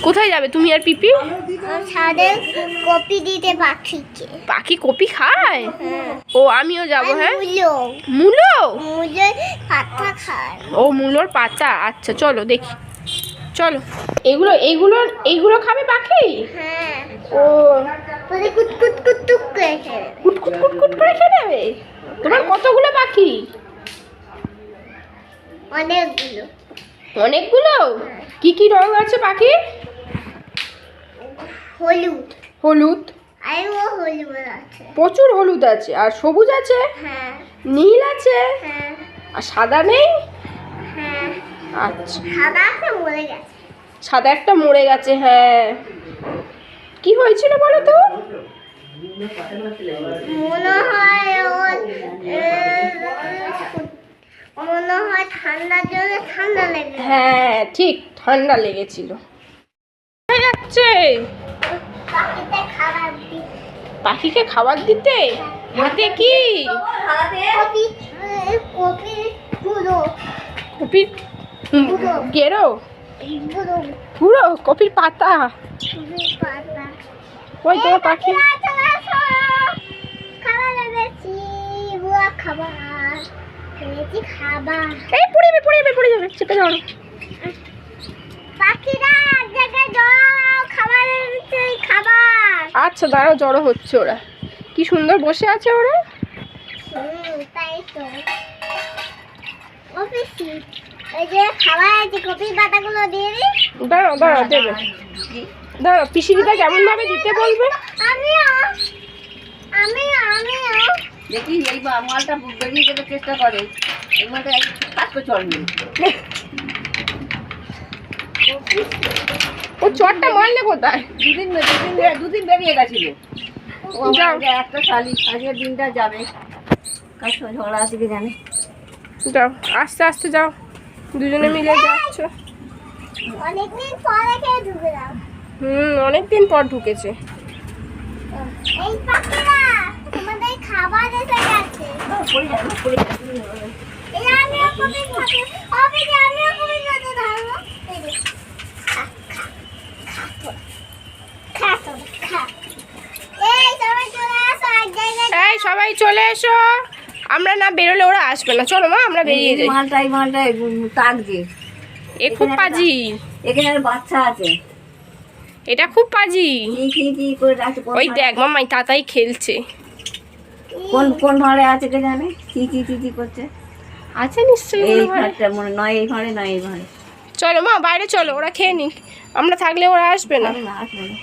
কোথায় যাবে তুমি আর পিপি? ছাদে কপি দিতে পাখিকে। পাখি কপি খায়? ও আমিও যাবো। হ্যাঁ, মূলো মূলো পাতা খায়। ও মূলোর পাতা। আচ্ছা চলো দেখি, চলো। এগুলো এগুলো এইগুলো খাবে পাখি? হ্যাঁ, ও কুট কুট কুট কুট করে খেয়ে কুট কুট কুট কুট করে খেয়ে নেবে। তোমার কতগুলো পাখি? অনেকগুলো। অনেকগুলো? কি কি রং আছে পাখির? হলুদ। হলুদ? আরও হলুদ আছে। প্রচুর হলুদ আছে, আর সবুজ আছে, হ্যাঁ নীল আছে, হ্যাঁ আর সাদা নেই? হ্যাঁ। আচ্ছা, সাদা একটা মরে গেছে। সাদা একটা মরে গেছে। হ্যাঁ, কি হয়েছিল বলো তো? মনে হয় মনে হয় ঠান্ডার জন্য ঠান্ডা লেগে। হ্যাঁ ঠিক, ঠান্ডা লেগেছিল। কোথায় যাচ্ছে? পাখিতে খাবার দিই। পাখিকে খাবার দিতে? হাতে কি? কপি কপি পুরো কপির গেরো? পুরো পুরো কপির পাতা? পাতা। ওই তোমার পাখি। খাবার এনেছি, বুয়া খাবার এনেছি খাবার। এই পড়ে যাবে পড়ে যাবে পড়ে যাবে, চেপে যাও। পাখিরা এক জায়গায় জড়ো, খাবার এনেছি খাবার। আচ্ছা দাঁড়াও, জড়ো হচ্ছে ওরা। কি সুন্দর বসে আছে ওরা। তাই তো। অফিসি এই যে খাবার আছে, কপির পাতাগুলো দিয়ে দিই। দাঁড়াও দাঁড়াও, দেবে। দাঁড়াও, পিসিদিটা কেমন ভাবে দিতে বলবে। আমিও আমিও দেখি এই মালটা বেরিয়ে যেতে চেষ্টা করে, এই মালটা কাজ করে চল নেই। ও চটটা মারলে কোথায়? দুদিন বেরিয়ে গেছিল। ও আমার একটা শালিক, আজকের দিনটা যাবে। কার সঙ্গে ঝগড়া আছে কি জানে। যাও আস্তে আস্তে যাও, দুজনে মিলে যাচ্ছ। অনেকদিন পরে খেয়ে ঢুকে দাও। অনেকদিন পর ঢুকেছে। এই পাখিরা তোমাদের খাবার এসে গেছে। এই আমিও কপি খাবো। অফিসে আমিও কপি খেতে ধরবো। এই যে খা তো খা। এই সবাই চলে আসো এক জায়গায়। এই সবাই চলে এসো, আমরা না বেরোলে ওরা আসবে না। চলো মা, আমরা বেরিয়ে যাই। এই মালটা তাক যে এ খুব পাজি। এখানে আর বাচ্চা আছে, এটা খুব পাজি। কি করে রাখছে। ওই দেখ মামাই তাতাই খেলছে। কোন কোন ঘরে আছে কে জানে, কি করছে। আছে নিশ্চয়ই এই কোনো ঘরে। ঘরটা মনে নয়, এই ঘরে নয়, এই ঘরে। চলো মা বাইরে চলো, ওরা খেয়ে নিক। আমরা থাকলে ওরা আসবে না। আসবে না।